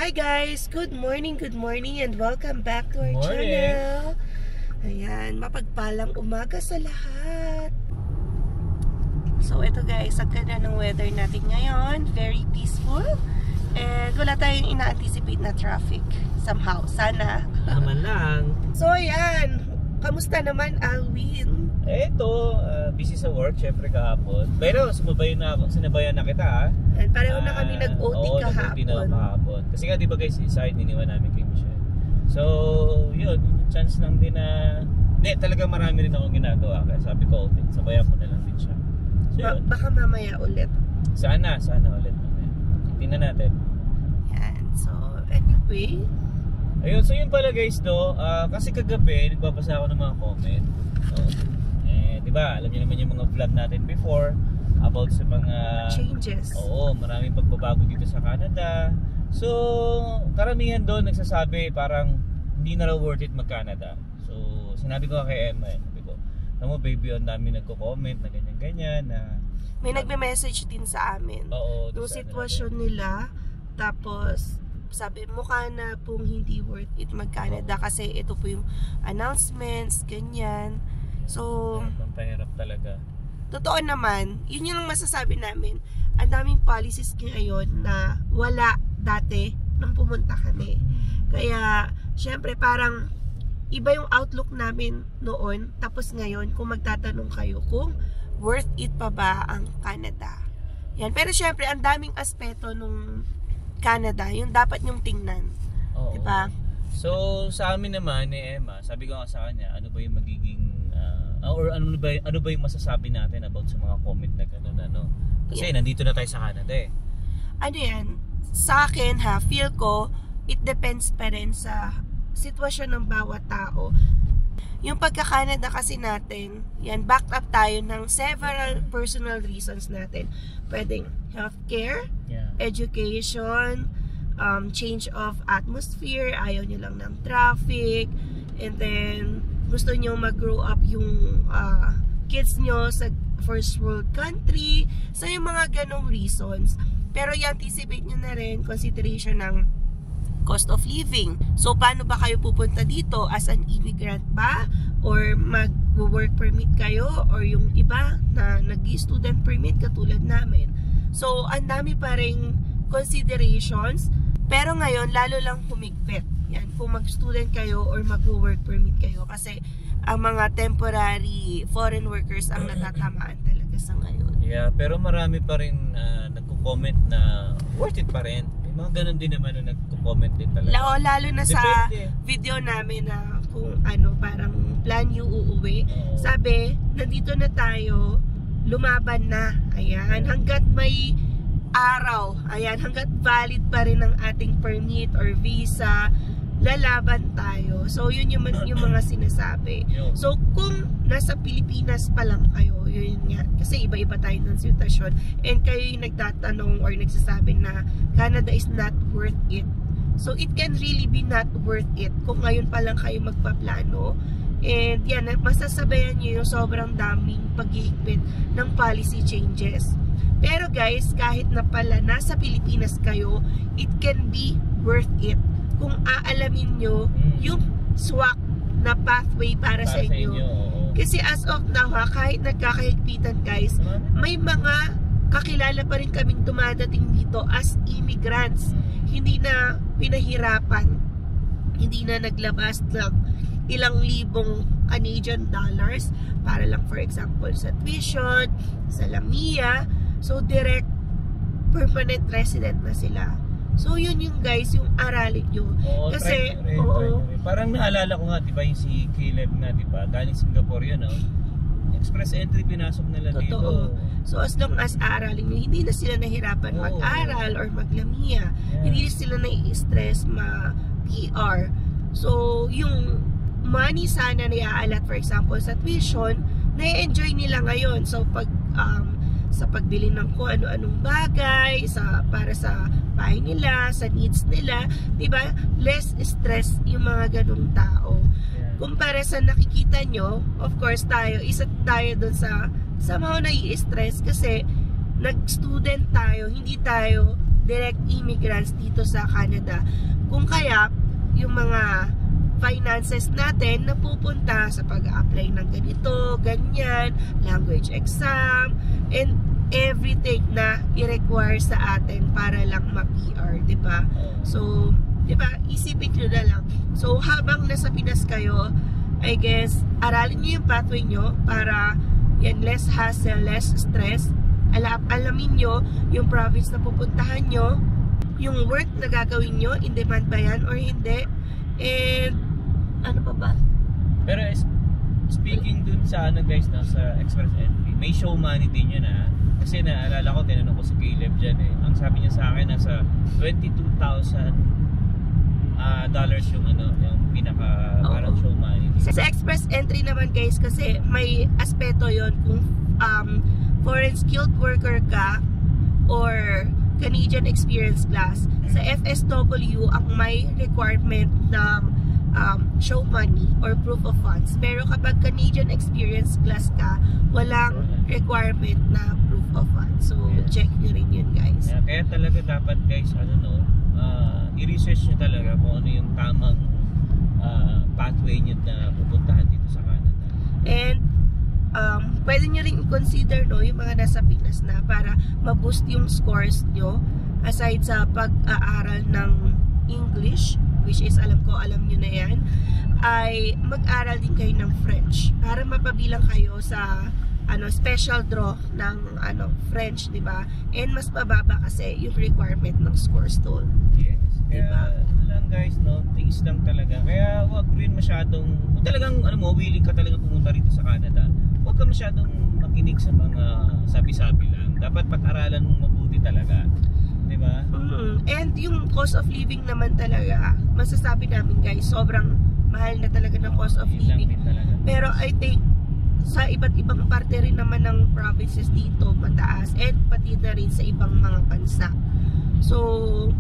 Hi guys! Good morning and welcome back to our channel. Ayan, mapagpalang umaga sa lahat. So ito guys, ang ganda ng weather natin ngayon. Very peaceful. And wala tayong ina-anticipate na traffic. Somehow, sana. Naman lang. So ayan, kamusta naman Alwin? Eto, busy sa work, syempre kahapon. Pero sinabayan na kita ha. And pareho na kami nag-OT kahapon. Oo, kahapon. Kasi nga diba guys, side niniwan namin kay Michelle. So, yun, chance lang din na... Hindi, talaga marami rin akong ginagawa. Kaya sabi ko, okay, sabayan ko na lang din siya. So, yun. Baka mamaya ulit. Sana ulit mamaya. Tingnan natin. Yan, so anyway. Ayun, so yun pala guys do, kasi kagabi, nagbabasa ako ng mga comment. So, diba, alam niyo naman yung mga vlog natin before about sa mga changes. Oo, maraming pagbabago dito sa Canada. So, karamihan doon nagsasabi parang hindi na raw worth it mag-Canada. So, sinabi ko kay Emma, sabi ko, "Tamo baby, ang dami nagko-comment na ganyan-ganyan na may nagme-message din sa amin. Oo, yung sitwasyon nila, tapos sabi mukha na pong hindi worth it mag-Canada kasi ito po yung announcements, ganyan. So, pahirap talaga. Totoo naman, yun yung masasabi namin. Ang daming policies ngayon na wala dati nang pumunta kami. Kaya, syempre parang iba yung outlook namin noon. Tapos ngayon, kung magtatanong kayo kung worth it pa ba ang Canada. Yan. Pero syempre, ang daming aspeto nung Canada, yung dapat nyong tingnan. Oo. Diba? So, sa amin naman ni Emma, sabi ko nga sa kanya, ano ba yung magiging or ano ba yung masasabi natin about sa mga comment na gano'n, ano? Kasi nandito na tayo sa Canada eh. Ano yan? Sa akin ha, feel ko, it depends pa rin sa sitwasyon ng bawat tao. Yung pagka-Canada kasi natin, yan, backed up tayo ng several personal reasons natin. Pwedeng healthcare, education, change of atmosphere, ayaw nyo lang ng traffic, and then gusto nyo mag-grow up yung kids nyo sa first world country. So yung mga ganong reasons. Pero i-anticipate nyo na rin consideration ng cost of living. So paano ba kayo pupunta dito? As an immigrant ba? Or mag-work permit kayo? Or yung iba na nag-student permit katulad namin. So ang dami pa rin considerations. Pero ngayon lalo lang humigpit. Yan, kung mag-student kayo or mag-work permit kayo kasi ang mga temporary foreign workers ang natatamaan talaga sa ngayon. Yeah, pero marami pa rin nagko-comment na worth it pa rin. May mga ganun din naman na nagko-comment din talaga. Lalo na sa video namin na kung ano, parang plan you uuwi. Sabi, nandito na tayo, lumaban na. Ayan, hanggat may araw, ayan, hanggat valid pa rin ang ating permit or visa, lalaban tayo. So, yun yung mga sinasabi. So, kung nasa Pilipinas pa lang kayo, yun nga, kasi iba-iba tayo ng sitwasyon, and kayo yung nagtatanong or nagsasabi na Canada is not worth it. So, it can really be not worth it kung ngayon pa lang kayo magpaplano. And yan, masasabayan nyo yung sobrang daming pag-iigpit ng policy changes. Pero guys, kahit na pala nasa Pilipinas kayo, it can be worth it kung aalamin nyo yung swak na pathway para sa inyo. Kasi as of now ha, kahit nagkakahigpitan guys, may mga kakilala pa rin kaming dumadating dito as immigrants. Hindi na pinahirapan, hindi na naglabas ng ilang libong Canadian dollars para lang for example sa tuition, sa Lamia. So direct permanent resident na sila. So yun yung guys, yung aralin nyo. Kasi parang naalala ko nga, diba yung si Caleb nga, diba? Galing Singapore yun, no? Express entry pinasok nila dito. So as long as aaralin nyo, hindi na sila nahirapan mag-aral or maglamia. Hindi sila nai-stress ma-PR. So yung money sana na iaalat for example sa tuition, na-enjoy nila ngayon. So pag sa pagbili ng kung ano-anong bagay, para sa bahay nila, sa needs nila, diba? Less stress yung mga ganung tao. Kumpara sa nakikita nyo, of course isa tayo dun sa somehow nai-stress kasi nag-student tayo, hindi tayo direct immigrants dito sa Canada. Kung kaya, yung mga finances natin na pupunta sa pag-apply ng ganito, ganyan, language exam, and everything na i-require sa atin para lang ma-PR, di ba? So, di ba, isipin nyo na lang. So, habang nasa Pinas kayo, I guess, aralin nyo yung pathway nyo para yan, less hassle, less stress. Alamin nyo yung province na pupuntahan nyo, yung work na gagawin nyo, in demand ba yan or hindi, and ano pa ba? Pero speaking dun sa ano guys, no, sa express entry, may show money din yun kasi naalala ko, tinanong ko si Caleb dyan ang sabi niya sa akin nasa $22,000 dollars yung ano, yung pinaka parang show money. Sa express entry naman guys, kasi may aspeto yon kung foreign skilled worker ka or Canadian experience class. Sa FSW, ang may requirement ng show money or proof of funds. Pero kapag Canadian experience class ka, walang requirement na proof of funds. So, check nyo rin yun guys. Kaya talaga dapat guys, i-research nyo talaga kung ano yung tamang pathway nyo na pupuntahan dito sa Canada. And pwede nyo rin consider yung mga nasa Pinas na para ma-boost yung scores nyo aside sa pag-aaral ng English, which is alam nyo na yan, ay mag-aral din kayo ng French para mapabilang kayo sa special draw ng French, di ba? And mas mababa kasi yung requirement ng scores doon. Yes. Kaya lang guys, things lang talaga. Kaya wag rin masyadong, kung talagang willing ka talaga pumunta rito sa Canada, wag ka masyadong makinig sa mga sabi-sabi lang. Dapat pag-aralan mong mabuti talaga. Diba? And yung cost of living naman talaga, masasabi namin guys, sobrang mahal na talaga ng cost of living. Pero I think sa iba't ibang parte rin naman ng provinces dito mataas, and pati na rin sa ibang mga bansa. So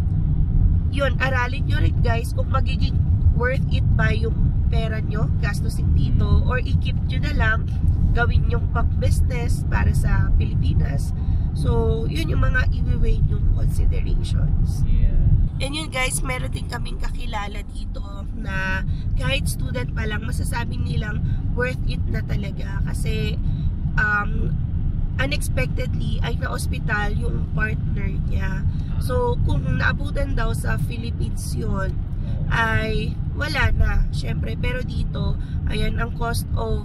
yun, aralin nyo rin guys kung magiging worth it ba yung pera nyo gastusin dito, or i-keep nyo na lang, gawin yung pag-business para sa Pilipinas. So, yun yung mga i-weigh yung considerations. And yun guys, meron din kaming kakilala dito na kahit student pa lang, masasabi nilang worth it na talaga. Kasi, unexpectedly, ay na-hospital yung partner niya. So, kung naabutan daw sa Philippines yun, ay wala na, syempre. Pero dito, ayan, ang cost of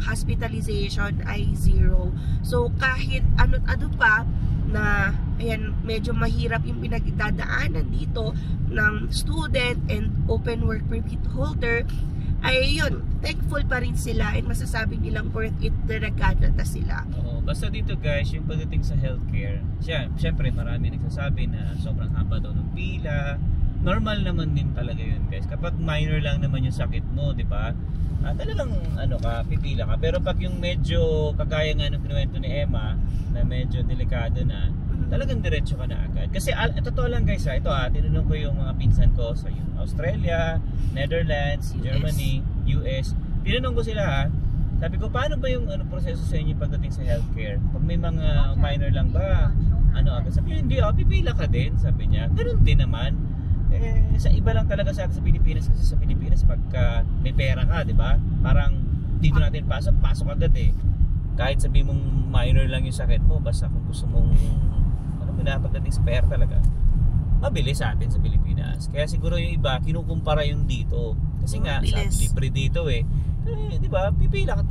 hospitalization ay 0. So, kahit ano pa na, ayan, medyo mahirap yung pinagdadaanan dito ng student and open work permit holder, ay yun, thankful pa rin sila and masasabi nilang worth it na nagkadata sila. Basta dito guys, yung pagdating sa healthcare, syempre marami nagsasabi na sobrang haba daw ng pila. Normal naman din talaga yun guys. Kapag minor lang naman yung sakit mo, di ba? Talagang pipila ka. Pero pag yung medyo kagaya nga ng kinuwento ni Emma, na medyo delikado na, talagang diretso ka na agad. Kasi totoo lang guys, ito tinanong ko yung mga pinsan ko sa Australia, Netherlands, Germany, US. Tinanong ko sila sabi ko, paano ba yung proseso sa inyo pagdating sa healthcare? Pag may mga minor lang ba, agad? Sabi niya, hindi, pipila ka din, sabi niya. Ganun din naman. Sa iba lang talaga sa Pilipinas, kasi sa Pilipinas pagka may pera ka, di ba? Parang dito natin pasok agad Kahit sabi mong minor lang yung sakit mo, basta kung gusto mong pagdating sa pera talaga, mabilis sa atin sa Pilipinas. Kaya siguro yung iba, kinukumpara yung dito. Kasi nga, libre dito di ba? Pipila ka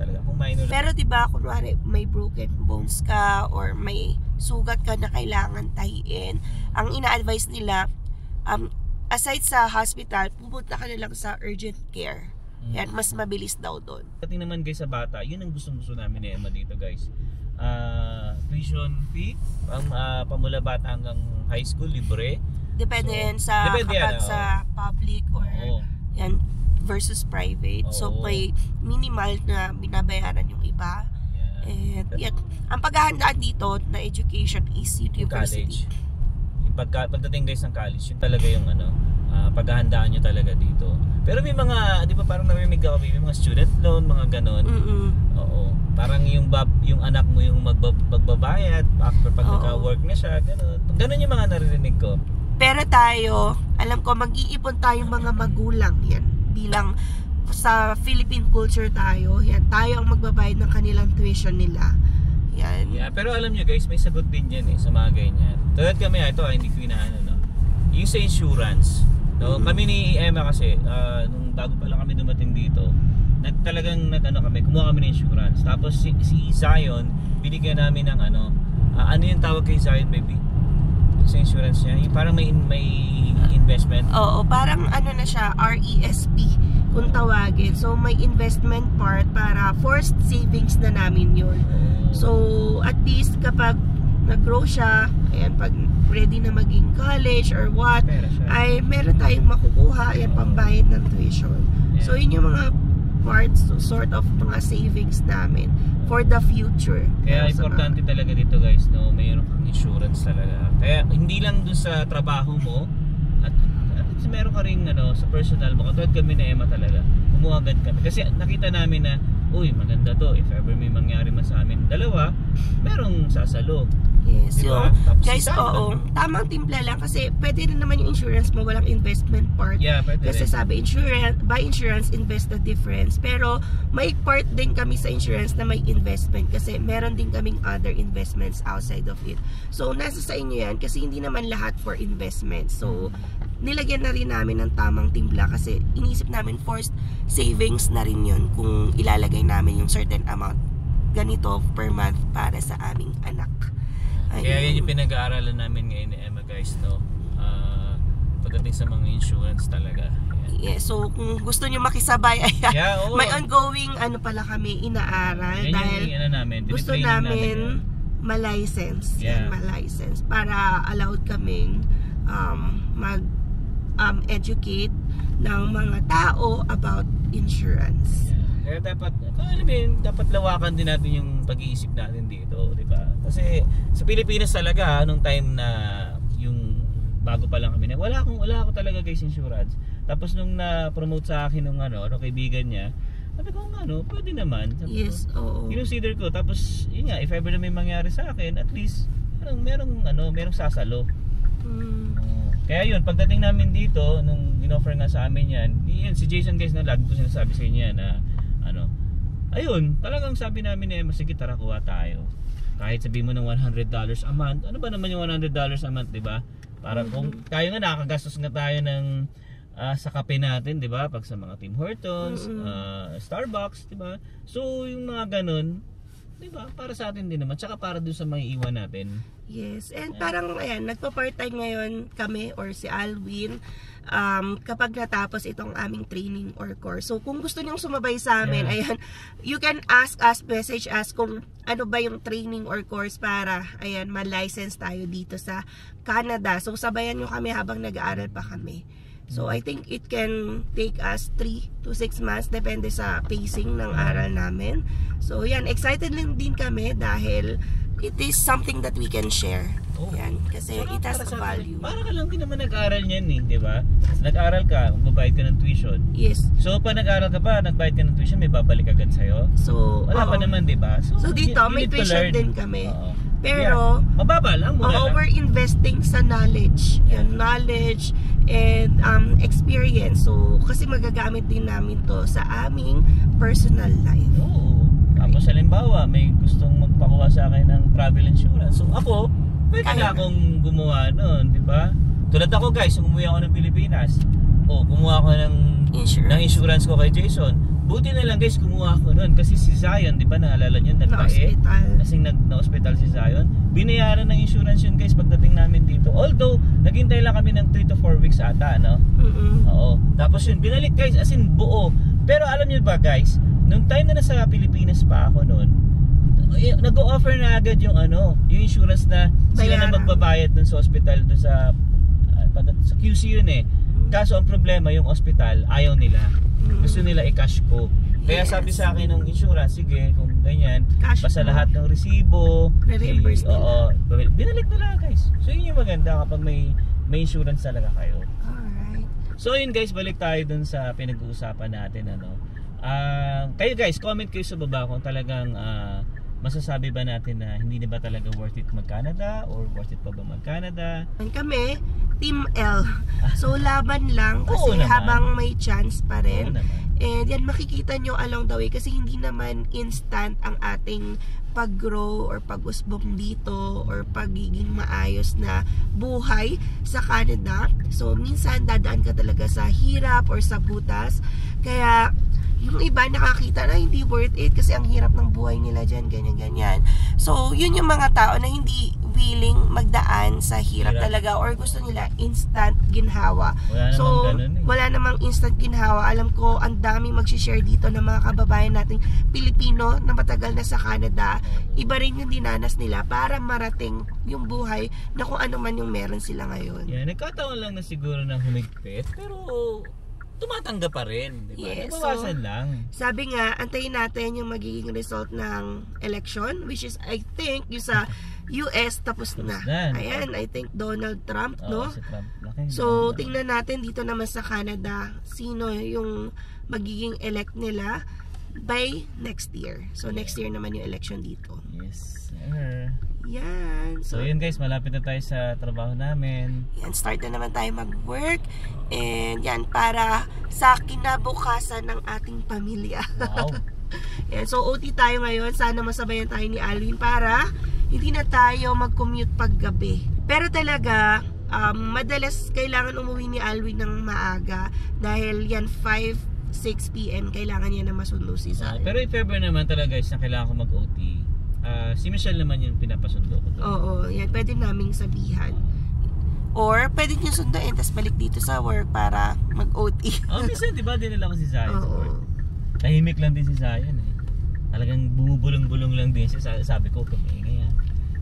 talaga kung minor. Pero di ba, kunwari may broken bones ka or may sugat ka na kailangan tahiin, ang ina-advise nila, aside sa hospital, pupunta ka na lang sa urgent care. Yan, mas mabilis daw doon. Dating naman guys sa bata, yun ang gusto namin ni Emma dito guys. Tuition fee, pamula bata hanggang high school, libre. Depende yan sa kapag sa public or yan versus private. So may minimal na binabayaran yung iba. And yan, ang paghahandaan dito na education is university. Pagdating guys ng college, yun talaga yung paghahandaan nyo talaga dito. Pero may mga, di ba parang narinig ako, may mga student loan, mga ganon. Oo. Parang yung anak mo yung magbabayad after pag naka-work na siya, ganon. ganun yung mga naririnig ko. Pero tayo, alam ko mag-iipon tayong mga magulang yan bilang sa Philippine culture tayo. Yan, tayo ang magbabayad ng kanilang tuition nila. Yan. Yeah, pero alam nyo guys, may sagot din yan sa mga ganyan. Tulad kami, ito hindi ko inaano, no? Yung sa insurance, no? Kami ni Emma kasi, nung bago pa lang kami dumating dito, talagang kumuha kami ng insurance. Tapos si Zion, binigyan namin ng ano yung tawag kay Zion, baby? Sa insurance niya, yung parang may investment. Oo, parang na siya, RESP kung tawagin. So may investment part para forced savings na namin yun. So at least kapag nag-grow siya, ayan, pag ready na maging college or what, ay meron tayong makukuha, ayan, pambayad ng tuition. So yun yung mga parts, sort of mga savings namin for the future. Kaya importante talaga dito guys, no, mayroon kang insurance talaga. Kaya hindi lang dun sa trabaho mo, at meron ka rin sa personal mo. Katulad kami na Emma talaga, kumuha agad kami. Kasi nakita namin na, uy, maganda to, if ever may mangyari man sa amin dalawa, merong sasalo. Yes, diba? Guys, oo, tamang timpla lang kasi pwede rin naman yung insurance mo, walang investment part. Yeah, pwede kasi rin. Sabi, buy insurance, invest the difference. Pero may part din kami sa insurance na may investment kasi meron din kaming other investments outside of it. So, nasa sa inyo yan kasi hindi naman lahat for investment. So, nilagyan na rin namin ng tamang timpla kasi inisip namin forced savings na rin yun kung ilalagay namin yung certain amount ganito per month para sa aming anak. Kaya yan yung pinag-aaralan namin ngayon ni Emma guys, no? Pagdating sa mga insurance talaga. Yeah, so kung gusto nyo makisabay, may ongoing pala kami inaaral yan dahil yung, namin, gusto namin ma-license. Yeah. Ma-license para allowed kaming mag-educate ng mga tao about insurance. Kaya dapat, dapat lawakan din natin yung pag-iisip natin dito, di ba? Kasi sa Pilipinas talaga, nung time na yung bago pa lang kami na, wala ako talaga guys insurance. Tapos nung na-promote sa akin nung kaibigan niya, sabi ko pwede naman. Sabi yes, oo. Kinonsider ko, tapos yun nga, if ever na may mangyari sa akin, at least merong sasalo. Kaya yun, pagdating namin dito, nung in-offer nga sa amin yan, si Jason guys na lagi ko sinasabi sa inyo yan na ayun, talagang sabi namin sige tara kuha tayo. Kahit sabihin mo ng $100 a month, ano ba naman yung $100 a month, di ba? Para kung tayo nga nakagastos nga tayo ng sa kape natin, di ba? Pag sa mga Tim Hortons, Starbucks, di ba? So yung mga ganun, di ba? Para sa atin din naman, tsaka para dun sa mga iwan natin. Yes, and parang ayan, nagpa-part-time ngayon kami or si Alwin kapag natapos itong aming training or course. So kung gusto niyong sumabay sa amin, ayan, you can ask us, message us kung ano ba yung training or course para ayan, ma-license tayo dito sa Canada. So sabayan niyo kami habang nag-aaral pa kami. So I think it can take us 3 to 6 months depende sa pacing ng aral namin. So yan, excited din kami dahil it is something that we can share. Yan, kasi it has value. Para ka lang din naman nag-aral niyan di ba? Nag-aral ka, magbabayad ka ng tuition. Yes. So pag nag-aral ka ba, nagbayad ka ng tuition, may babalik agad sa'yo? So, wala pa naman, di ba? So dito, may tuition din kami. Pero, mababa lang, mura lang. We're investing sa knowledge. Yan, knowledge and experience. So, kasi magagamit din namin to sa aming personal life. Oo. Tapos halimbawa, may gustong magpakuha sa akin ng travel insurance. So ako, pwede na akong gumawa nun, di ba? Tulad ako guys, umuwi ako ng Pilipinas. Kumuha ako ng insurance ko kay Jason. Buti na lang guys, kumuha ako nun. Kasi si Zion, di ba, naalala nyo, na-hospital si Zion. Binayaran ng insurance yun guys pagdating namin dito. Although, naghintay lang kami ng 3 to 4 weeks ata, no? Oo. Tapos yun, binalik guys, as in buo. Pero alam nyo ba guys, nung time na nasa Pilipinas pa ako noon, nag-o-offer na agad yung yung insurance na sila na magbabayad dun sa hospital, dun sa QC yun Kaso ang problema, yung hospital ayaw nila. Gusto nila i-cash ko. Kaya sabi sa akin ng insurance, sige, kung ganyan, basta lahat ng resibo, reimburse nila. Binalik nila guys. So yun yung maganda kapag may insurance talaga kayo. Alright. So yun guys, balik tayo dun sa pinag-uusapan natin Kayo guys, comment kayo sa baba kung talagang masasabi ba natin na hindi na ba talaga worth it mag-Canada or worth it pa ba mag-Canada? Kami, Team L. So laban lang kasi habang may chance pa rin. And yan makikita nyo along the way kasi hindi naman instant ang ating pag-grow or pag-usbong dito or pagiging maayos na buhay sa Canada. So minsan dadaan ka talaga sa hirap or sa butas. Kaya yung iba nakakita na hindi worth it kasi ang hirap ng buhay nila dyan, ganyan-ganyan. So, yun yung mga tao na hindi willing magdaan sa hirap talaga or gusto nila instant ginhawa. Wala namang instant ginhawa. Alam ko, ang daming mag-share dito ng mga kababayan nating Pilipino na matagal na sa Canada. Iba rin yung dinanas nila para marating yung buhay na kung ano man yung meron sila ngayon. Yeah, nagkataon lang na siguro ng humigpit, pero tumatanggap pa rin, diba? Yes, nabawasan lang. Sabi nga, antayin natin yung magiging result ng election, which is, I think, yung sa US tapos na. Ayan, I think Donald Trump, no? Si Trump. So, tingnan natin dito naman sa Canada, sino yung magiging elect nila by next year. So, next year naman yung election dito. Yes, sir. Yan. So yun guys, malapit na tayo sa trabaho namin. Yan, start na naman tayo mag-work. And yan, para sa kinabukasan ng ating pamilya. Wow. Yan, so OT tayo ngayon. Sana masabayan tayo ni Alwin para hindi na tayo mag-commute paggabi. Pero talaga, madalas kailangan umuwi ni Alwin ng maaga. Dahil yan, 5-6 PM, kailangan niya na masundo si Zion. Pero if ever naman talaga guys na kailangan ko mag-OT, si Michelle naman yung pinapasundo ko doon. Oo, yan. Pwede naming sabihan. Or, pwede nyo sunduin, tapos balik dito sa work para mag-OT. Minsan, di ba, dinala ko si Zion sa work. Tahimik lang din si Zion eh. Talagang bumubulong-bulong lang din siya. Sabi ko, kumingay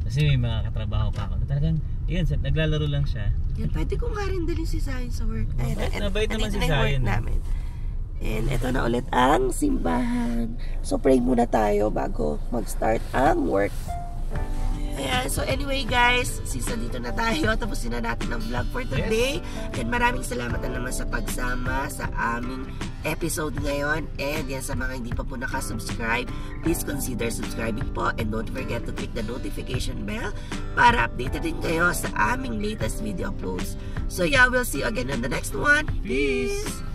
kasi may mga katrabaho pa ako. Talagang, yun, naglalaro lang siya. Yan, pwede ko nga rin dalhin si Zion sa work. Nabait naman si Zion. And ito na ulit ang simbahan. So pray muna tayo bago mag-start ang work. Ayan, so anyway guys, since dito na tayo, tapusin na natin ang vlog for today. And maraming salamat na naman sa pagsama sa aming episode ngayon. And yan, sa mga hindi pa po nakasubscribe, please consider subscribing po. And don't forget to click the notification bell para updated din kayo sa aming latest video uploads. So yeah, we'll see you again on the next one. Peace!